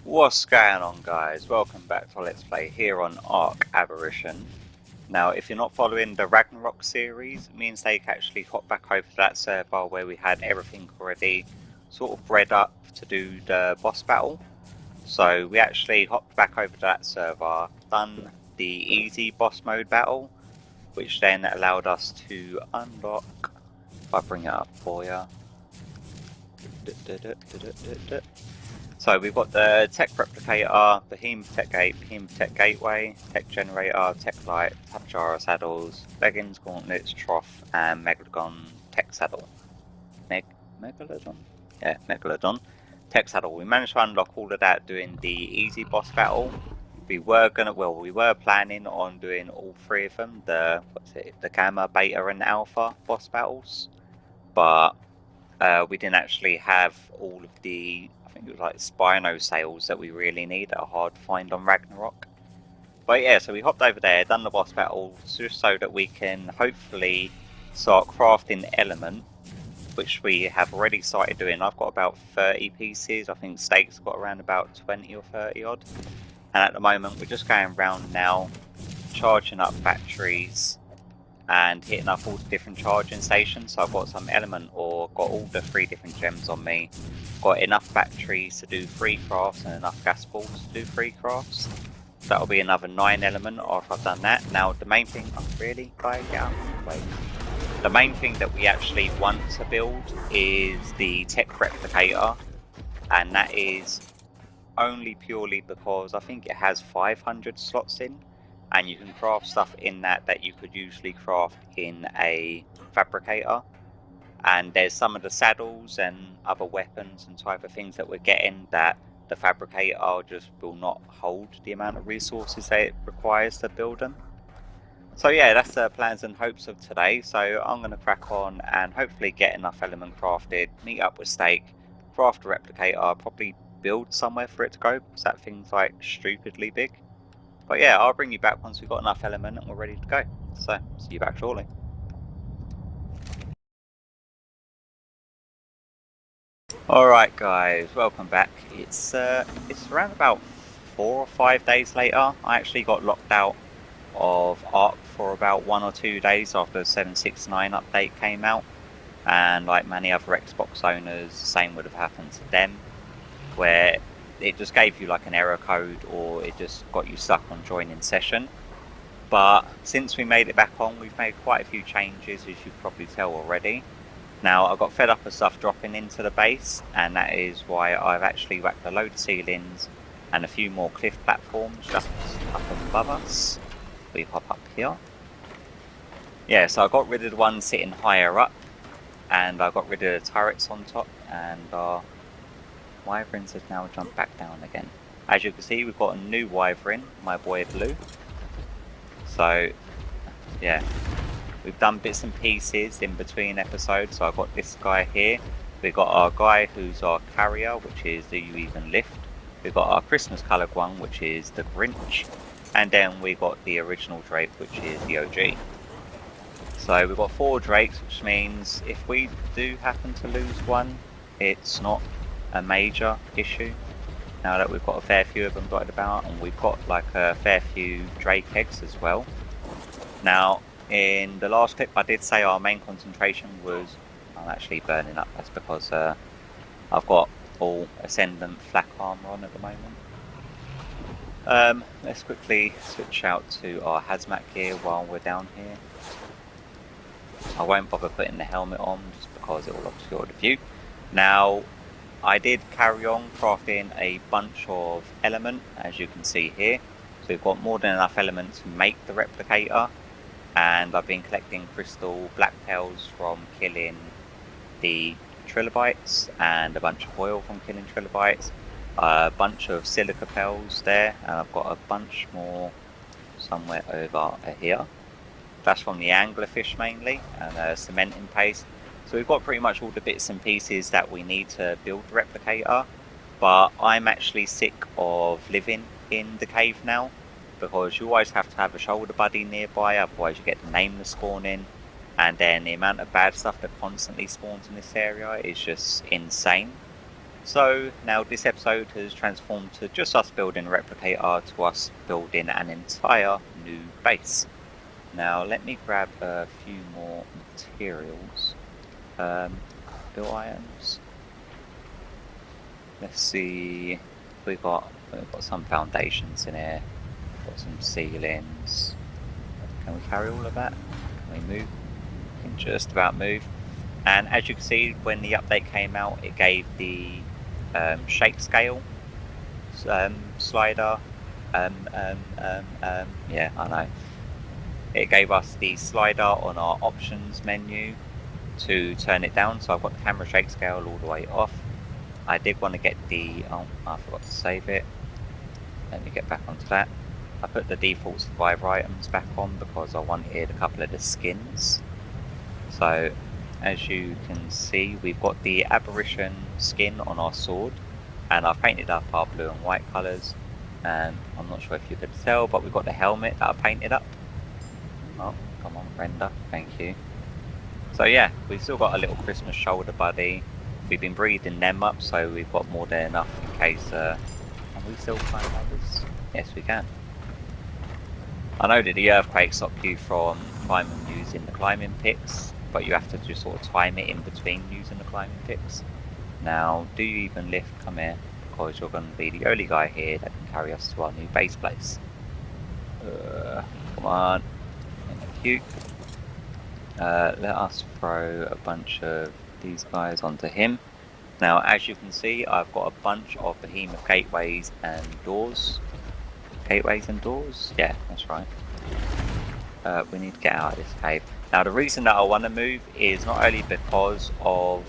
What's going on, guys? Welcome back to Let's Play here on Ark Aberration. Now, if you're not following the Ragnarok series, me and Tek actually hopped back over to that server where we had everything already sort of bred up to do the boss battle. So we actually hopped back over to that server, done the easy boss mode battle, which then allowed us to unlock, if I bring it up for you. So we've got the Tek Replicator, Behemoth Tek Gate, Behemoth Tek Gateway, Tek Generator, Tek Light, Tapjara Saddles, Leggings, Gauntlets, Trough, and Megalodon Tek Saddle. Megalodon? Yeah, Megalodon Tek Saddle. We managed to unlock all of that doing the easy boss battle. We were planning on doing all three of them, the Gamma, Beta, and Alpha boss battles, but we didn't actually have all of the, I think it was like Spino sales that we really need that are hard to find on Ragnarok. But yeah, so we hopped over there, done the boss battle, just so that we can hopefully start crafting element, which we have already started doing. I've got about 30 pieces, I think Stek's got around about 20 or 30 odd. And at the moment we're just going around now, charging up batteries and hitting up all the different charging stations. So I've got some element ore, got all the 3 different gems on me, got enough batteries to do 3 crafts and enough gas balls to do 3 crafts. So that'll be another 9 element after I've done that. Now the main thing, the main thing that we actually want to build is the Tek Replicator, and that is only purely because I think it has 500 slots in, and you can craft stuff in that you could usually craft in a fabricator. And there's some of the saddles and other weapons and type of things that we're getting that the fabricator just will not hold the amount of resources that it requires to build them. So yeah, that's the plans and hopes of today. So I'm going to crack on and hopefully get enough element crafted, meet up with Stek, craft a replicator, probably build somewhere for it to go, because that thing's like stupidly big. But yeah, I'll bring you back once we've got enough element and we're ready to go. So, see you back shortly. Alright guys, welcome back. It's around about 4 or 5 days later. I actually got locked out of Ark for about 1 or 2 days after the 769 update came out. And like many other Xbox owners, the same would have happened to them, where it just gave you like an error code, or it just got you stuck on joining session. But since we made it back on, we've made quite a few changes, as you can probably tell already. Now I got fed up of stuff dropping into the base, and that is why I've actually whacked a load of ceilings and a few more cliff platforms just up above us. We hop up here. Yeah, so I got rid of the ones sitting higher up, and I got rid of the turrets on top, and wyverns have now jumped back down again. As you can see, we've got a new wyvern, my boy Blue. So yeah, we've done bits and pieces in between episodes. So I've got this guy here, we've got our guy who's our carrier, which is Do You Even Lift. We've got our Christmas coloured one, which is the Grinch, and then we got the original Drake, which is the OG. So we've got 4 Drakes, which means if we do happen to lose one, it's not a major issue, now that we've got a fair few of them dotted about, and we've got like a fair few Drake eggs as well. Now in the last clip I did say our main concentration was, I'm actually burning up, that's because I've got all Ascendant flak armor on at the moment. Let's quickly switch out to our hazmat gear while we're down here. I won't bother putting the helmet on just because it will obscure the view. Now I did carry on crafting a bunch of element, as you can see here. So we've got more than enough element to make the replicator, and I've been collecting crystal blacktails from killing the trilobites, and a bunch of oil from killing trilobites, a bunch of silica pearls there, and I've got a bunch more somewhere over here. That's from the anglerfish mainly, and cementing paste. So we've got pretty much all the bits and pieces that we need to build the replicator. but I'm actually sick of living in the cave now, because you always have to have a shoulder buddy nearby, otherwise you get the nameless spawning, and then the amount of bad stuff that constantly spawns in this area is just insane. So now this episode has transformed to just us building a replicator to us building an entire new base. Now let me grab a few more materials. Build items. Let's see. We've got some foundations in here. Got some ceilings. Can we carry all of that? Can we move? We can just about move. And as you can see, when the update came out, it gave the shake scale slider. Yeah, I know. It gave us the slider on our options menu to turn it down. So I've got the camera shake scale all the way off. I did want to get the, oh, I forgot to save it. Let me get back onto that. I put the default survivor items back on because I wanted a couple of the skins. So as you can see, we've got the Aberration skin on our sword, and I've painted up our blue and white colours. And I'm not sure if you could tell, but we've got the helmet that I painted up. Oh, come on, render, thank you. So yeah, we've still got a little Christmas shoulder buddy. We've been breeding them up, so we've got more than enough in case. Can we still climb ladders? Yes, we can. I know that the earthquake stopped you from climbing using the climbing picks, but you have to just sort of time it in between using the climbing picks. Now, do you even lift? Come here, because you're going to be the only guy here that can carry us to our new base place. Come on. Thank you. Let us throw a bunch of these guys onto him. Now, as you can see, I've got a bunch of behemoth gateways and doors. Gateways and doors? Yeah, that's right. We need to get out of this cave. Now, the reason that I want to move is not only because of...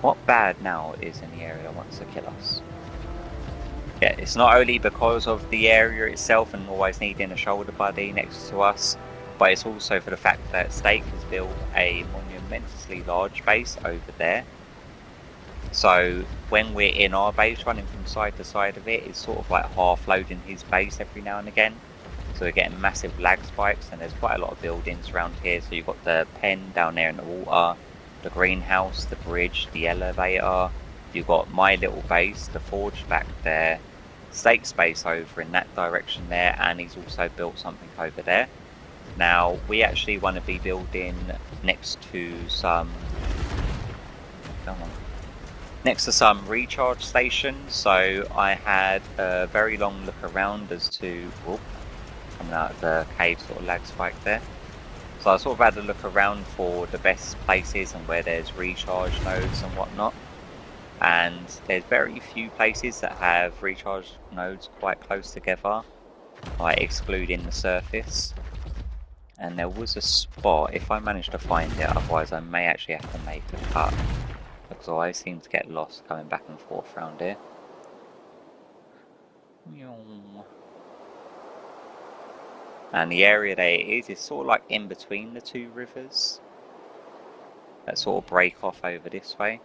What bad now is in the area that wants to kill us? Yeah, it's not only because of the area itself and always needing a shoulder buddy next to us, but it's also for the fact that Stake has built a monumentously large base over there. So when we're in our base running from side to side of it, it's sort of like half loading his base every now and again. So we're getting massive lag spikes, and there's quite a lot of buildings around here. So you've got the pen down there in the water, the greenhouse, the bridge, the elevator. You've got my little base, the forge back there, Stake's base over in that direction there, and he's also built something over there. Now, we actually want to be building next to some recharge stations. So I had a very long look around as to, coming out of the cave sort of lag spike there. So I sort of had a look around for the best places and where there's recharge nodes and whatnot. And there's very few places that have recharge nodes quite close together, like excluding the surface. And there was a spot, if I manage to find it, otherwise I may actually have to make a cut, because I seem to get lost going back and forth around here. And the area that it is sort of like in between the two rivers that sort of break off over this way.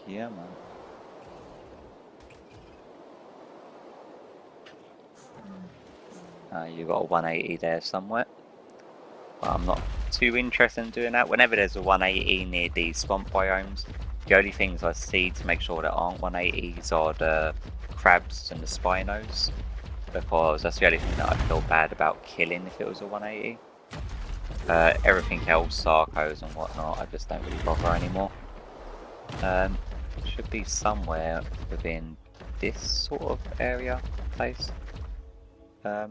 Yeah, man. You got a 180 there somewhere. But I'm not too interested in doing that. Whenever there's a 180 near these swamp biomes, the only things I see to make sure there aren't 180s are the crabs and the spinos, because that's the only thing that I feel bad about killing if it was a 180. Everything else, Sarcos and whatnot, I just don't really bother anymore. Should be somewhere within this sort of area, place. Where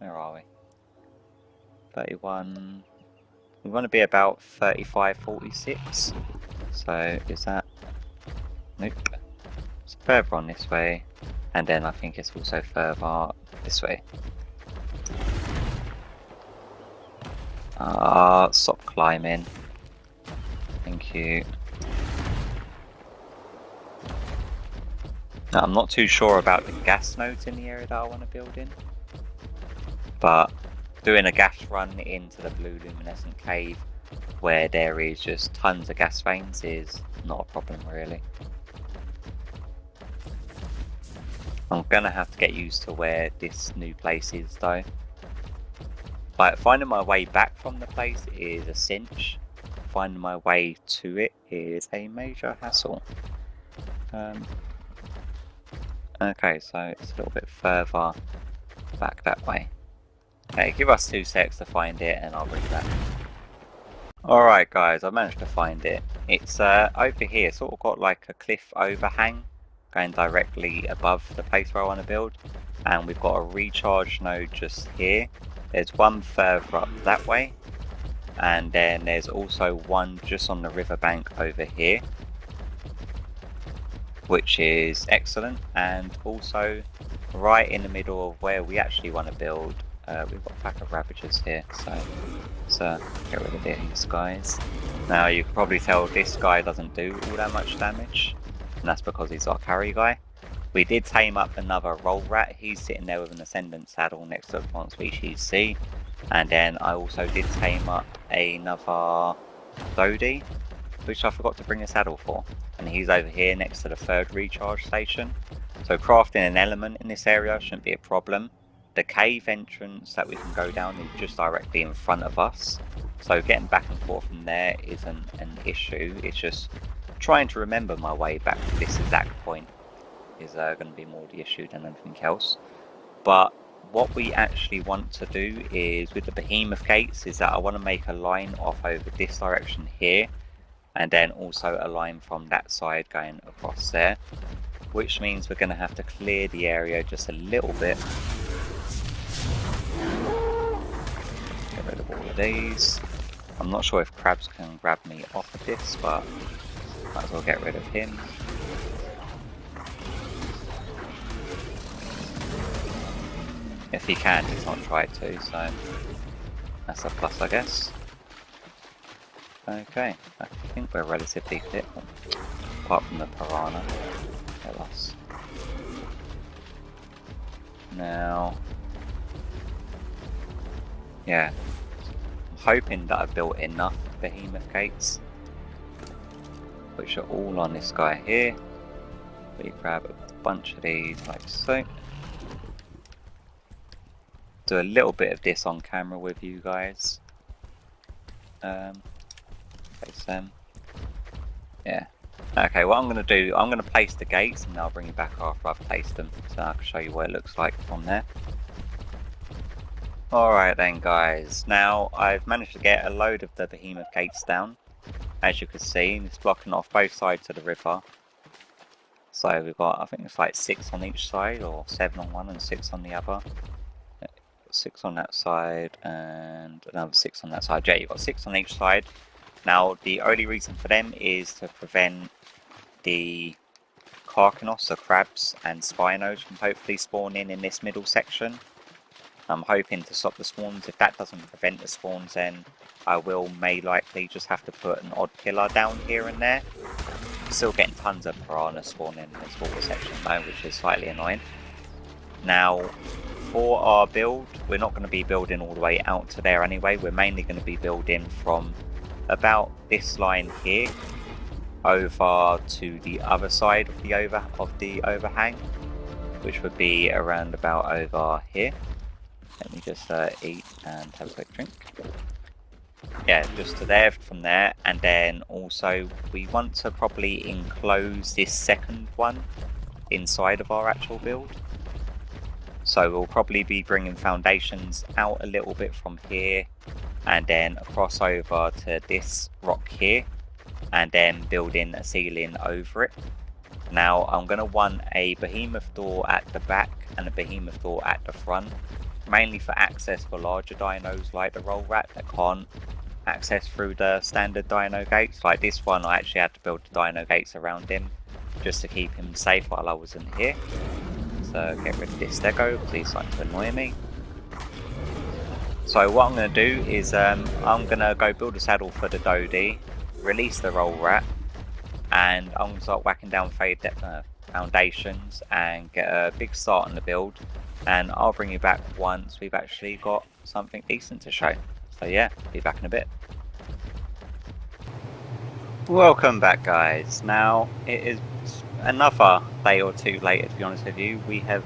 are we? 31. We want to be about 35, 46. So is that? Nope. It's further on this way, and then I think it's also further this way. Stop climbing. Thank you. Now, I'm not too sure about the gas nodes in the area that I want to build in, but doing a gas run into the blue luminescent cave where there is just tons of gas veins is not a problem really. I'm gonna have to get used to where this new place is though. Like, finding my way back from the place is a cinch. Finding my way to it is a major hassle. Okay, so it's a little bit further back that way. Okay, give us 2 secs to find it and I'll bring it back. Alright guys, I managed to find it. It's over here, sort of got like a cliff overhang going directly above the place where I want to build. And we've got a recharge node just here. There's one further up that way. And then there's also one just on the riverbank over here, which is excellent. And also right in the middle of where we actually want to build, we've got a pack of ravagers here, so get rid of these guys. Now you can probably tell this guy doesn't do all that much damage, and that's because he's our carry guy. We did tame up another roll rat. He's sitting there with an ascendant saddle next to plant species C. And then I also did tame up another Dodie, which I forgot to bring a saddle for. And he's over here next to the 3rd recharge station. So crafting an element in this area shouldn't be a problem. The cave entrance that we can go down is just directly in front of us. So getting back and forth from there isn't an issue. It's just trying to remember my way back to this exact point is going to be more the issue than anything else. But what we actually want to do is, with the behemoth gates, is that I want to make a line off over this direction here, and then also a line from that side going across there, which means we're going to have to clear the area just a little bit. Get rid of all of these. I'm not sure if crabs can grab me off of this, but might as well get rid of him. If he can, he's not tried to, so that's a plus, I guess. Okay, I think we're relatively clear, apart from the piranha. Get lost. Now, yeah, I'm hoping that I've built enough behemoth gates, which are all on this guy here. We grab a bunch of these like so. Do a little bit of this on camera with you guys. Place them. Yeah. Okay, what I'm going to do, I'm going to place the gates and I'll bring you back after I've placed them, so I can show you what it looks like from there. Alright then guys, now I've managed to get a load of the behemoth gates down. As you can see, it's blocking off both sides of the river. So we've got, I think it's like 6 on each side, or 7 on one and 6 on the other. 6 on that side and another 6 on that side. Yeah, you've got 6 on each side. Now the only reason for them is to prevent the Carcanos, the crabs and Spinos, from hopefully spawning in this middle section. I'm hoping to stop the spawns. If that doesn't prevent the spawns, then I will may likely just have to put an odd pillar down here and there. Still getting tons of piranha spawning in this water section though, which is slightly annoying. Now, for our build, we're not going to be building all the way out to there anyway. We're mainly going to be building from about this line here over to the other side of the overhang, which would be around about over here. Let me just eat and have a quick drink. Yeah, just to there, from there, and then also we want to probably enclose this second one inside of our actual build. So we'll probably be bringing foundations out a little bit from here and then across over to this rock here and then building a ceiling over it. Now I'm going to want a behemoth door at the back and a behemoth door at the front, mainly for access for larger dinos like the roll rat that can't access through the standard dino gates. Like this one, I actually had to build the dino gates around him just to keep him safe while I wasn't here. So get rid of this stego, because he's starting to annoy me. So what I'm going to do is I'm going to go build a saddle for the Dodie, release the roll rat, and I'm going to start whacking down foundations and get a big start on the build. And I'll bring you back once we've actually got something decent to show. So yeah, be back in a bit. Welcome back, guys. Now it is another day or two later, to be honest with you. We have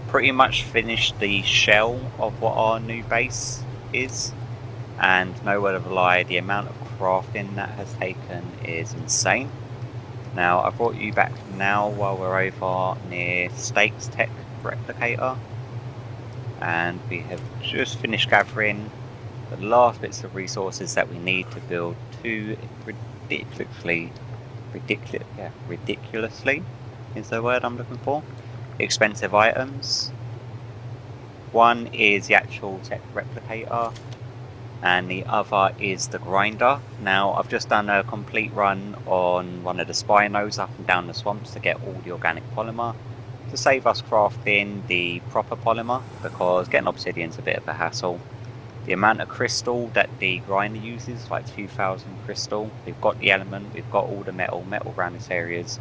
pretty much finished the shell of what our new base is, and no word of a lie, the amount of crafting that has taken is insane. Now I brought you back now while we're over near Tek Replicator, and we have just finished gathering the last bits of resources that we need to build two ridiculously is the word I'm looking for, expensive items. One is the actual Tek Replicator, and the other is the grinder. Now I've just done a complete run on one of the spinos up and down the swamps to get all the organic polymer to save us crafting the proper polymer, because getting obsidian's a bit of a hassle. The amount of crystal that the grinder uses, like 2000 crystal. We've got the element, we've got all the metal around this area is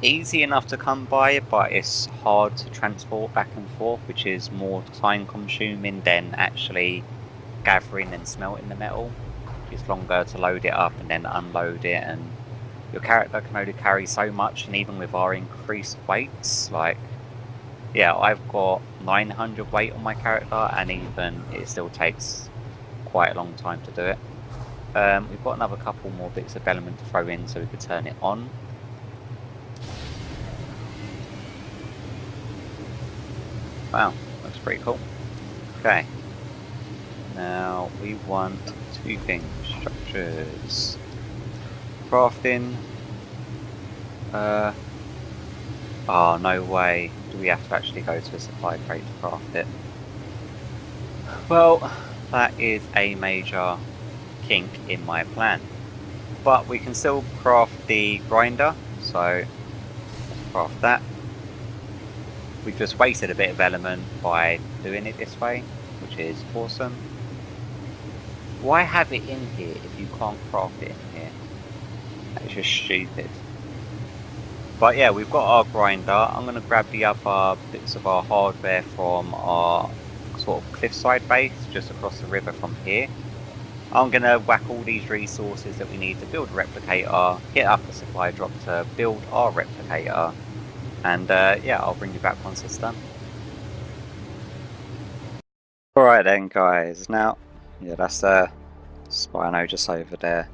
easy enough to come by, but it's hard to transport back and forth, which is more time consuming than actually gathering and smelting the metal. It's longer to load it up and then unload it, and your character can only carry so much. And even with our increased weights, like, yeah, I've got 900 weight on my character, and even it still takes quite a long time to do it. We've got another couple more bits of element to throw in so we could turn it on. Wow, looks pretty cool. Okay, now we want two things: structures, crafting. Oh, no way. Do we have to actually go to a supply crate to craft it? Well, that is a major kink in my plan. But we can still craft the grinder, so let's craft that. We've just wasted a bit of element by doing it this way, which is awesome. Why have it in here if you can't craft it in here? That is just stupid. But yeah, we've got our grinder. I'm going to grab the other bits of our hardware from our sort of cliffside base just across the river from here. I'm going to whack all these resources that we need to build a replicator, hit up a supply drop to build our replicator, and yeah, I'll bring you back once it's done. Alright then, guys. Now, yeah, that's the Spino just over there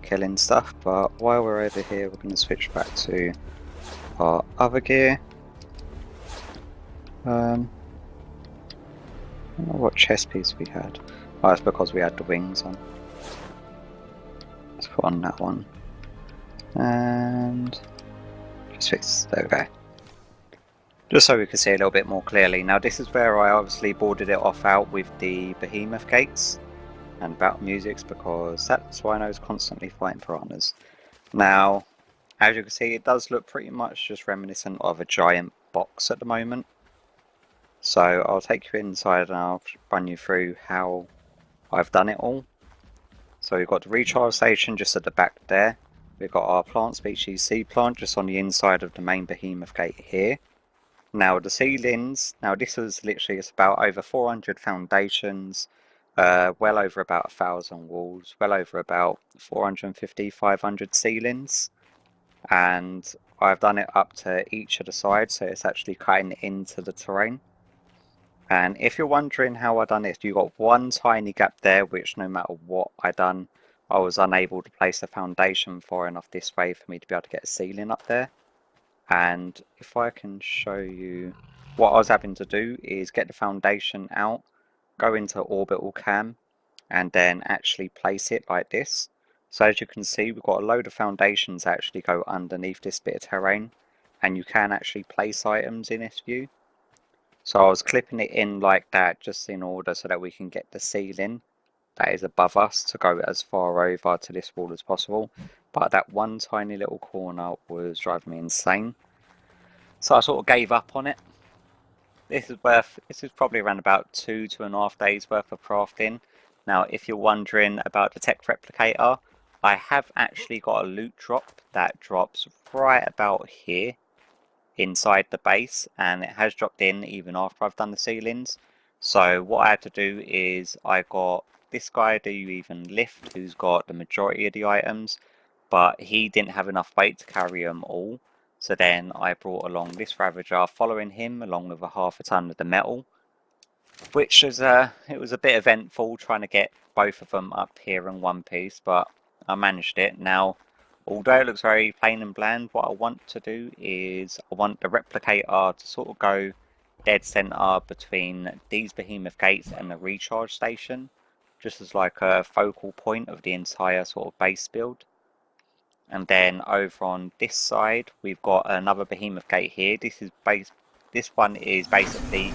killing stuff, but while we're over here, we're going to switch back to our other gear. I don't know what chest piece we had. Oh, it's because we had the wings on. Let's put on that one. And just fix, there we go. Just so we can see a little bit more clearly. Now this is where I obviously boarded it off out with the behemoth gates and battle musics, because that's why I was constantly fighting piranhas. Now, as you can see, it does look pretty much just reminiscent of a giant box at the moment. So I'll take you inside and I'll run you through how I've done it all. So we've got the recharge station just at the back there. We've got our plant species seed plant just on the inside of the main behemoth gate here. Now the ceilings, now this was literally, it's about over 400 foundations, well over about 1,000 walls, well over about 450, 500 ceilings. And I've done it up to each of the sides, so it's actually cutting into the terrain. And if you're wondering how I done this, you got one tiny gap there, which no matter what I done, I was unable to place the foundation far enough this way for me to be able to get a ceiling up there. And if I can show you, what I was having to do is get the foundation out, go into orbital cam, and then actually place it like this. So as you can see, we've got a load of foundations that actually go underneath this bit of terrain, and you can actually place items in this view. So I was clipping it in like that just in order so that we can get the ceiling that is above us to go as far over to this wall as possible. But that one tiny little corner was driving me insane. So I sort of gave up on it. This is probably around about 2.5 days worth of crafting. Now if you're wondering about the Tek Replicator, I have actually got a loot drop that drops right about here inside the base, and it has dropped in even after I've done the ceilings. So what I had to do is I got this guy do even lift, who's got the majority of the items, but he didn't have enough weight to carry them all. So then I brought along this Ravager following him, along with a half a ton of the metal, which was it was a bit eventful trying to get both of them up here in one piece, but I managed it. Now, although it looks very plain and bland, what I want to do is I want the Replicator to sort of go dead center between these behemoth gates and the recharge station, just as like a focal point of the entire sort of base build. And then over on this side we've got another behemoth gate here. This one is basically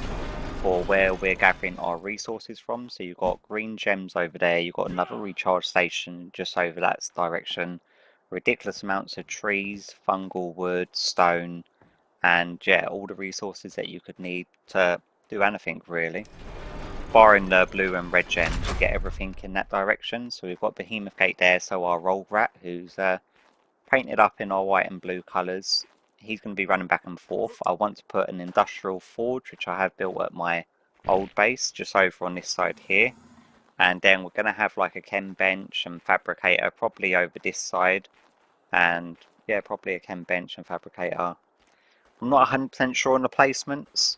for where we're gathering our resources from. So you've got green gems over there, you've got another recharge station just over that direction, ridiculous amounts of trees, fungal wood, stone, and yeah, all the resources that you could need to do anything really. Barring the blue and red gems, you get everything in that direction. So we've got Behemoth Gate there, so our Roll Rat, who's painted up in our white and blue colours, he's going to be running back and forth. I want to put an industrial forge, which I have built at my old base, just over on this side here. And then we're going to have like a chem bench and fabricator probably over this side. And yeah, probably a chem bench and fabricator. I'm not 100% sure on the placements.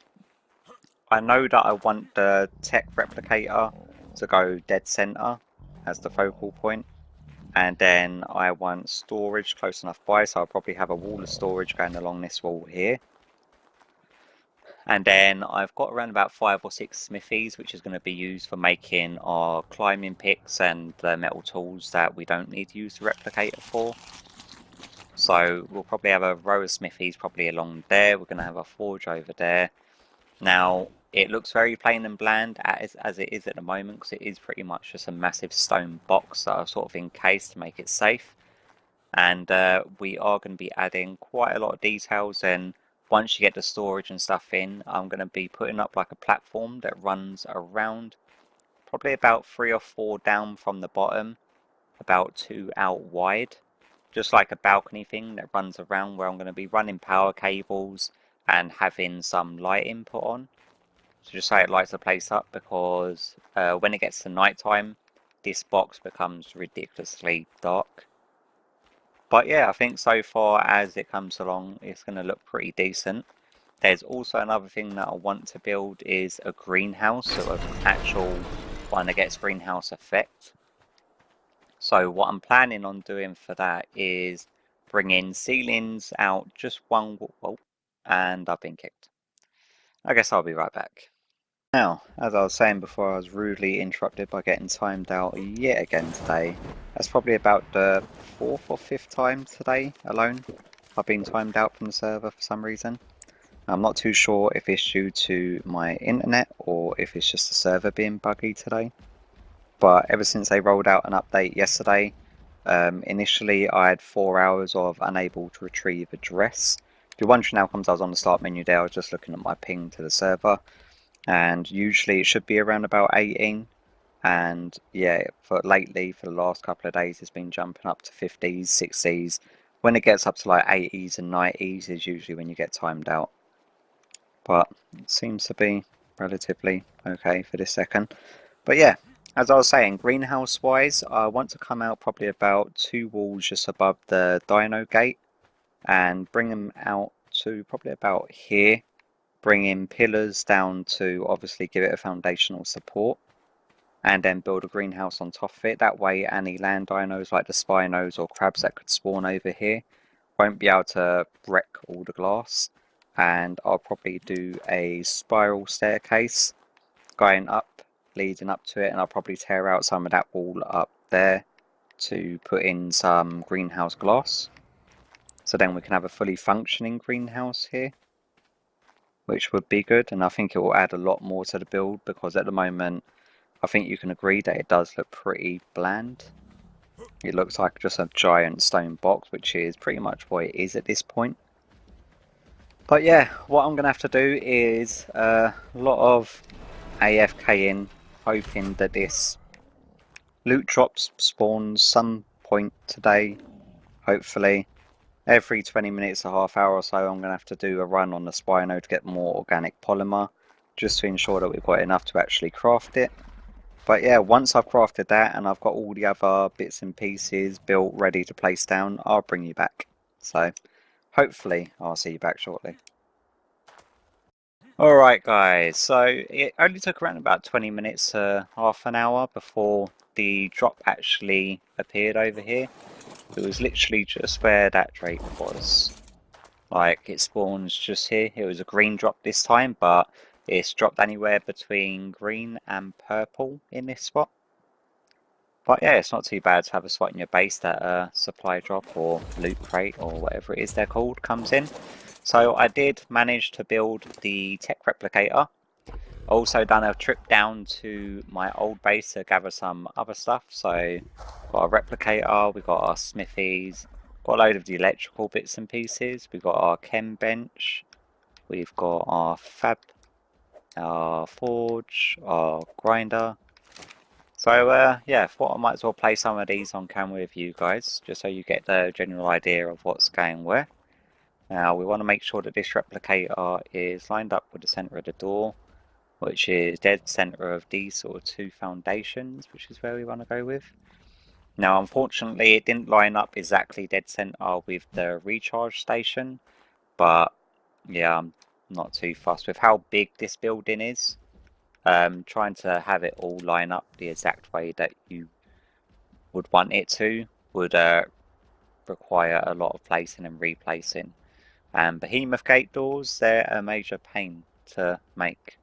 I know that I want the Tek Replicator to go dead center as the focal point. And then I want storage close enough by, so I'll probably have a wall of storage going along this wall here. And then I've got around about 5 or 6 smithies, which is going to be used for making our climbing picks and the metal tools that we don't need to use the replicator for. So we'll probably have a row of smithies probably along there. We're going to have a forge over there. Now, it looks very plain and bland as it is at the moment, because it is pretty much just a massive stone box that I've sort of encased to make it safe. And we are going to be adding quite a lot of details, and once you get the storage and stuff in, I'm going to be putting up like a platform that runs around probably about 3 or 4 down from the bottom, about 2 out wide, just like a balcony thing that runs around, where I'm going to be running power cables and having some light input on. So just so it lights the place up, because when it gets to night time, this box becomes ridiculously dark. But yeah, I think so far as it comes along, it's going to look pretty decent. There's also another thing that I want to build is a greenhouse, so an actual one that gets greenhouse effect. So what I'm planning on doing for that is bringing ceilings out just one wall, and I've been kicked. I guess I'll be right back. Now, as I was saying before, I was rudely interrupted by getting timed out yet again today. That's probably about the 4th or 5th time today alone I've been timed out from the server for some reason. I'm not too sure if it's due to my internet or if it's just the server being buggy today. But ever since they rolled out an update yesterday, initially I had 4 hours of unable to retrieve address. If you're wondering how comes I was on the start menu there, I was just looking at my ping to the server. And usually it should be around about 18, and yeah, for the last couple of days it's been jumping up to 50s, 60s. When it gets up to like 80s and 90s is usually when you get timed out, but it seems to be relatively okay for this second. But yeah, as I was saying, greenhouse wise, I want to come out probably about 2 walls just above the dino gate and bring them out to probably about here. Bring in pillars down to obviously give it a foundational support, and then build a greenhouse on top of it. That way any land dinos like the spinos or crabs that could spawn over here won't be able to wreck all the glass. And I'll probably do a spiral staircase going up, leading up to it, and I'll probably tear out some of that wall up there to put in some greenhouse glass, so then we can have a fully functioning greenhouse here, which would be good. And I think it will add a lot more to the build, because at the moment I think you can agree that it does look pretty bland. It looks like just a giant stone box, which is pretty much what it is at this point. But yeah, what I'm going to have to do is a lot of AFKing, hoping that this loot drops spawns some point today, hopefully. Every 20 minutes, a half hour or so, I'm going to have to do a run on the Spino to get more organic polymer. just to ensure that we've got enough to actually craft it. But yeah, once I've crafted that and I've got all the other bits and pieces built ready to place down, I'll bring you back. So hopefully I'll see you back shortly. Alright guys, so it only took around about 20 minutes to half an hour before the drop actually appeared over here. It was literally just where that drake was. Like, it spawns just here. It was a green drop this time, but it's dropped anywhere between green and purple in this spot. But yeah, it's not too bad to have a spot in your base that a supply drop or loot crate or whatever it is they're called comes in. So I did manage to build the Tek Replicator. Also done a trip down to my old base to gather some other stuff. So got a replicator, we got our smithies, got a load of the electrical bits and pieces. We've got our chem bench, we've got our fab, our forge, our grinder. So yeah, I thought I might as well play some of these on camera with you guys, just so you get the general idea of what's going where. Now we want to make sure that this replicator is lined up with the center of the door, which is dead center of these sort of two foundations, which is where we want to go with. Now unfortunately it didn't line up exactly dead center with the recharge station, but yeah, I'm not too fussed with how big this building is. Trying to have it all line up the exact way that you would want it to would require a lot of placing and replacing. And behemoth gate doors, they're a major pain to make.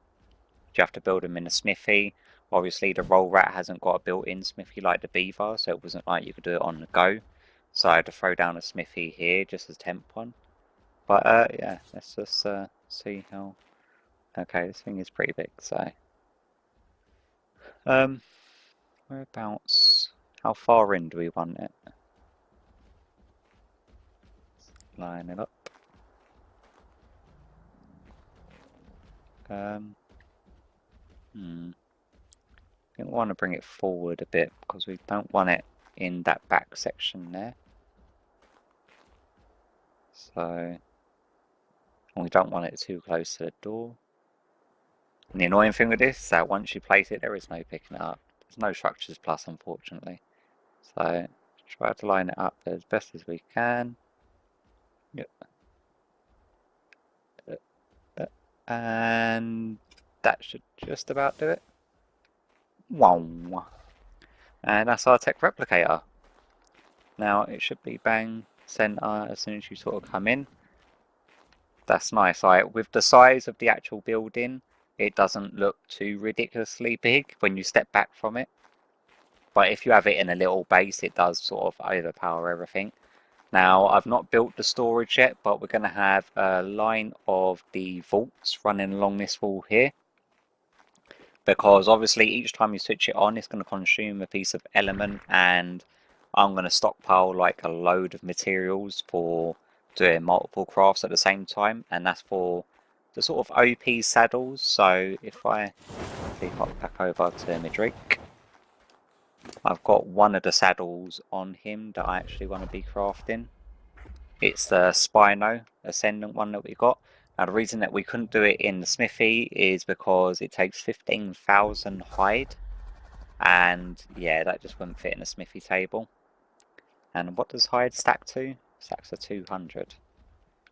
You have to build them in a smithy. Obviously the roll rat hasn't got a built-in smithy like the beaver, so it wasn't like you could do it on the go. So I had to throw down a smithy here just as temp one. But yeah, let's just see how... Okay, this thing is pretty big, so... whereabouts? How far in do we want it? Line it up. I think we want to bring it forward a bit because we don't want it in that back section there. So, and we don't want it too close to the door. And the annoying thing with this is that once you place it, there is no picking it up. There's no structures plus, unfortunately. So, try to line it up as best as we can. Yep. And that should just about do it. Wow. And that's our Tek Replicator. Now it should be bang center as soon as you sort of come in. That's nice. Like, with the size of the actual building, it doesn't look too ridiculously big when you step back from it. But if you have it in a little base, it does sort of overpower everything. Now, I've not built the storage yet, but we're going to have a line of the vaults running along this wall here. Because obviously each time you switch it on, it's going to consume a piece of element, and I'm going to stockpile like a load of materials for doing multiple crafts at the same time, and that's for the sort of OP saddles. So if I hop back over to my Drake, I've got one of the saddles on him that I actually want to be crafting. It's the Spino Ascendant one that we got. Now the reason that we couldn't do it in the smithy is because it takes 15,000 hide, and yeah, that just wouldn't fit in a smithy table. And what does hide stack to? Stacks to 200.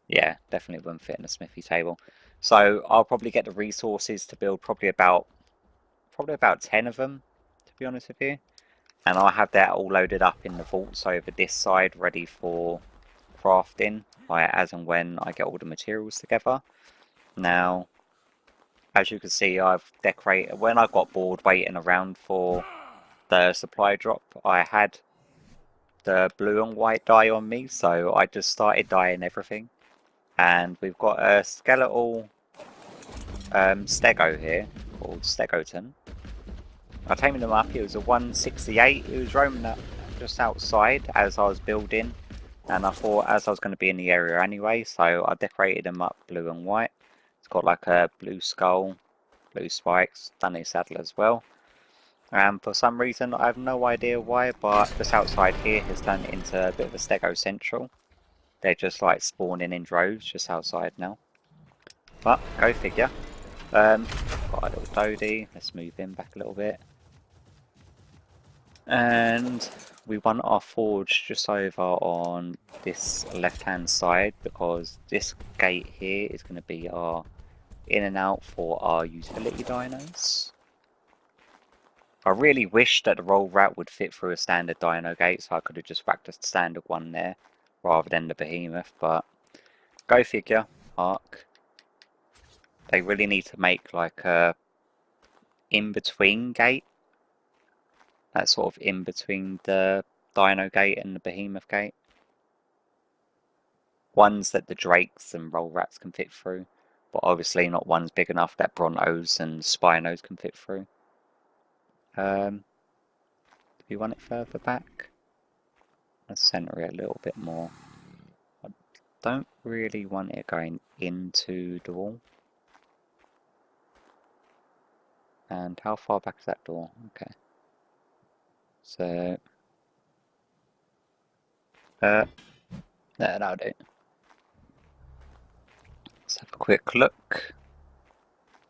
Yeah, definitely wouldn't fit in a smithy table. So I'll probably get the resources to build probably about 10 of them, to be honest with you. And I'll have that all loaded up in the vaults over this side, ready for crafting, like as and when I get all the materials together. Now, as you can see, I've decorated. When I got bored waiting around for the supply drop, I had the blue and white dye on me, so I just started dyeing everything. And we've got a skeletal stego here called Stegoton. I tamed him up. He was a 168. He was roaming up just outside as I was building, and I thought as I was going to be in the area anyway, so I decorated him up blue and white. It's got like a blue skull, blue spikes, done his saddle as well. And for some reason, I have no idea why, but just outside here has turned into a bit of a stego central. They're just like spawning in droves just outside now. But go figure. Got a little Dodie. Let's move him back a little bit. And we want our forge just over on this left hand side, because this gate here is going to be our in and out for our utility dinos. I really wish that the roll rat would fit through a standard dino gate, so I could have just whacked a standard one there rather than the behemoth, but go figure. Ark. They really need to make like a in-between gate. That's sort of in between the dino gate and the behemoth gate. Ones that the drakes and roll rats can fit through, but obviously not ones big enough that brontos and spinos can fit through. Do you want it further back? Let's center it a little bit more. I don't really want it going into the wall. And how far back is that door? Okay. So, that'll do. Let's have a quick look.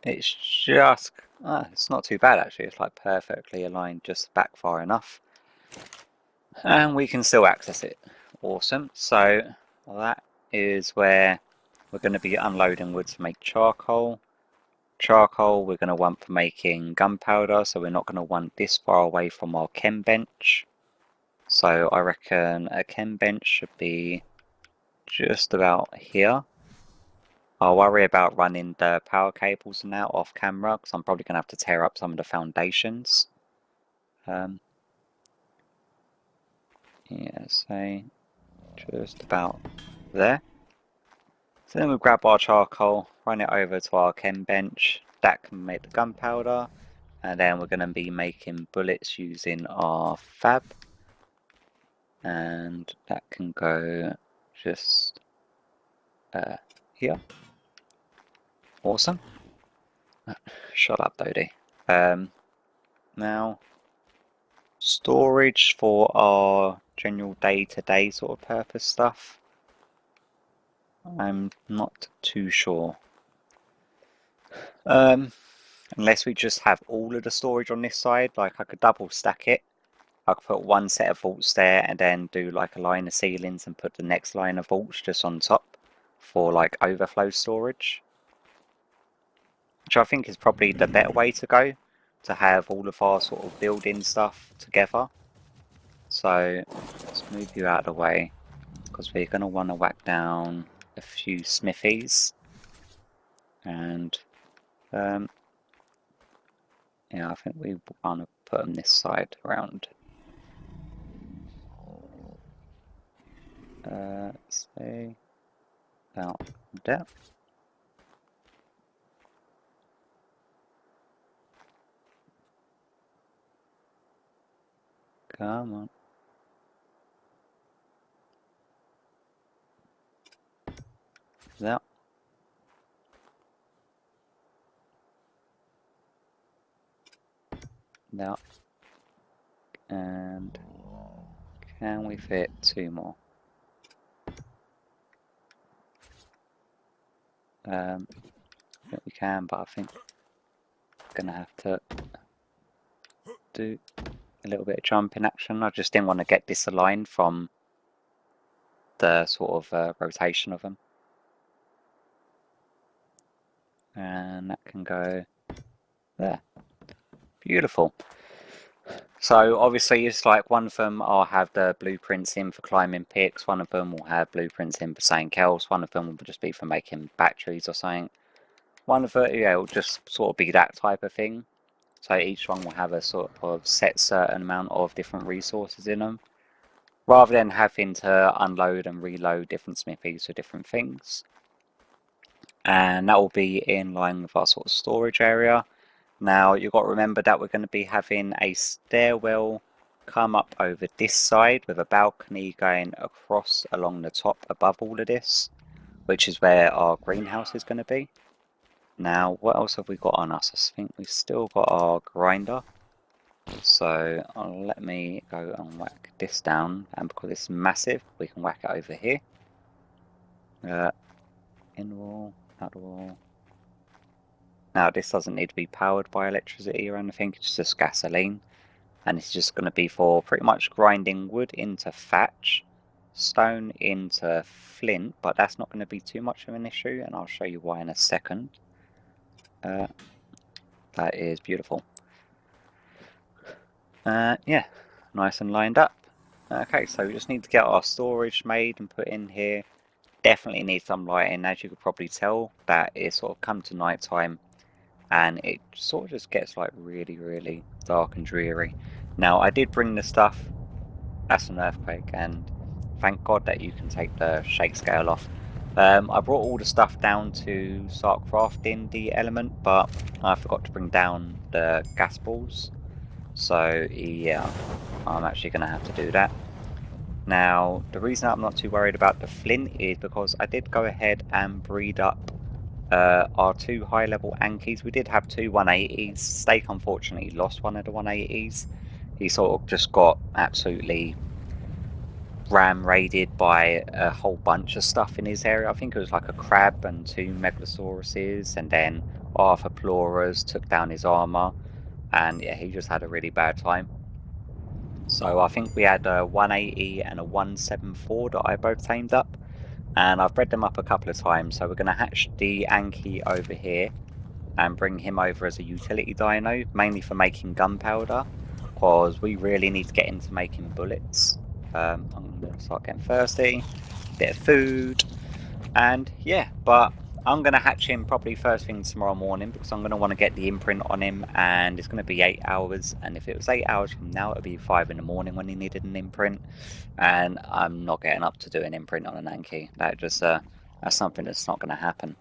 It's just, it's not too bad actually. It's like perfectly aligned, just back far enough. And we can still access it. Awesome. So that is where we're going to be unloading wood to make charcoal. Charcoal we're going to want for making gunpowder, so we're not going to want this far away from our chem bench. So I reckon a chem bench should be just about here. I'll worry about running the power cables and that off camera, because I'm probably going to have to tear up some of the foundations. Yeah, so just about there. So then we'll grab our charcoal, run it over to our chem bench. That can make the gunpowder, and then we're going to be making bullets using our fab, and that can go just here. Awesome. Shut up, Dodie. Now, storage for our general day-to-day sort of purpose stuff. I'm not too sure. Unless we just have all of the storage on this side, like I could double stack it. I could put one set of vaults there and then do like a line of ceilings and put the next line of vaults just on top for like overflow storage. Which I think is probably the better way to go, to have all of our sort of building stuff together. So let's move you out of the way, because we're going to want to whack down a few smithies. And yeah, I think we want to put them this side around. Say about that. Come on. That. That. And can we fit two more? I think we can, but I think we're gonna have to do a little bit of jumping action. I just didn't want to get disaligned from the sort of rotation of them. And that can go there. Beautiful. So obviously it's like one of them I'll have the blueprints in for climbing picks, one of them will have blueprints in for something else, one of them will just be for making batteries or something. One of it, yeah, will just sort of be that type of thing. So each one will have a sort of set certain amount of different resources in them, rather than having to unload and reload different smithies for different things. And that will be in line with our sort of storage area. Now you've got to remember that we're going to be having a stairwell come up over this side with a balcony going across along the top above all of this, which is where our greenhouse is going to be. Now what else have we got on us? I think we've still got our grinder. So let me go and whack this down, and because it's massive we can whack it over here. In the wall, out the wall. Now this doesn't need to be powered by electricity or anything, it's just gasoline. And it's just going to be for pretty much grinding wood into thatch, stone into flint, but that's not going to be too much of an issue, and I'll show you why in a second. That is beautiful. Yeah, nice and lined up. Okay, so we just need to get our storage made and put in here. Definitely need some lighting, as you could probably tell that it's sort of come to night time and it sort of just gets like really dark and dreary. Now I did bring the stuff. That's an earthquake, and thank God that you can take the shake scale off. I brought all the stuff down to start crafting the element, but I forgot to bring down the gas balls. So yeah, I'm actually going to have to do that. Now, the reason I'm not too worried about the flint is because I did go ahead and breed up our 2 high-level Ankies. We did have 2 180s. Steak unfortunately lost one of the 180s. He sort of just got absolutely ram-raided by a whole bunch of stuff in his area. I think it was like a crab and 2 Megalosauruses, and then Arthropluras took down his armor, and yeah, he just had a really bad time. So I think we had a 180 and a 174 that I both tamed up, and I've bred them up a couple of times. So we're going to hatch the Anki over here and bring him over as a utility dino, mainly for making gunpowder, because we really need to get into making bullets. I'm going to start getting thirsty, bit of food, and yeah, but I'm going to hatch him probably first thing tomorrow morning, because I'm going to want to get the imprint on him, and it's going to be 8 hours, and if it was 8 hours from now, it would be 5 in the morning when he needed an imprint, and I'm not getting up to do an imprint on an Anki. That just, that's something that's not going to happen.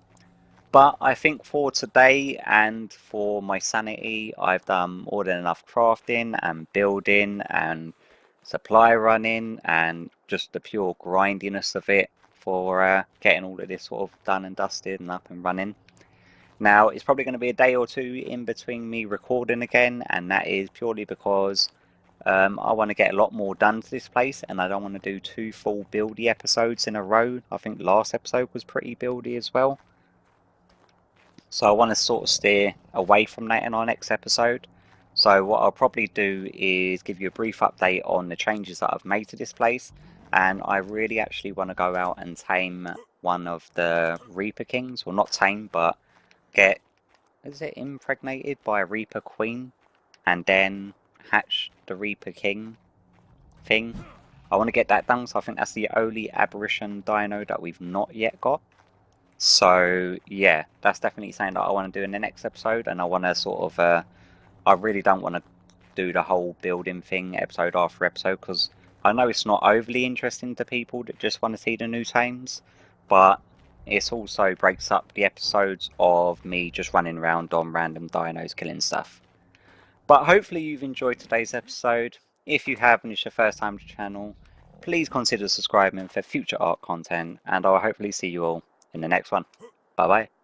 But I think for today and for my sanity, I've done more than enough crafting and building and supply running and just the pure grindiness of it for getting all of this sort of done and dusted and up and running. Now, it's probably going to be a day or two in between me recording again, and that is purely because I want to get a lot more done to this place, and I don't want to do 2 full buildy episodes in a row. I think last episode was pretty buildy as well. So I want to sort of steer away from that in our next episode. So what I'll probably do is give you a brief update on the changes that I've made to this place. And I really actually want to go out and tame one of the Reaper Kings. Well, not tame, but get, is it impregnated by a Reaper Queen? And then hatch the Reaper King thing. I want to get that done, so I think that's the only Aberration dino that we've not yet got. So yeah, that's definitely something that I want to do in the next episode, and I want to sort of, I really don't want to do the whole building thing episode after episode, because I know it's not overly interesting to people that just want to see the new tames, but it also breaks up the episodes of me just running around on random dinos killing stuff. But hopefully you've enjoyed today's episode. If you have and it's your first time to the channel, please consider subscribing for future art content, and I'll hopefully see you all in the next one. Bye bye.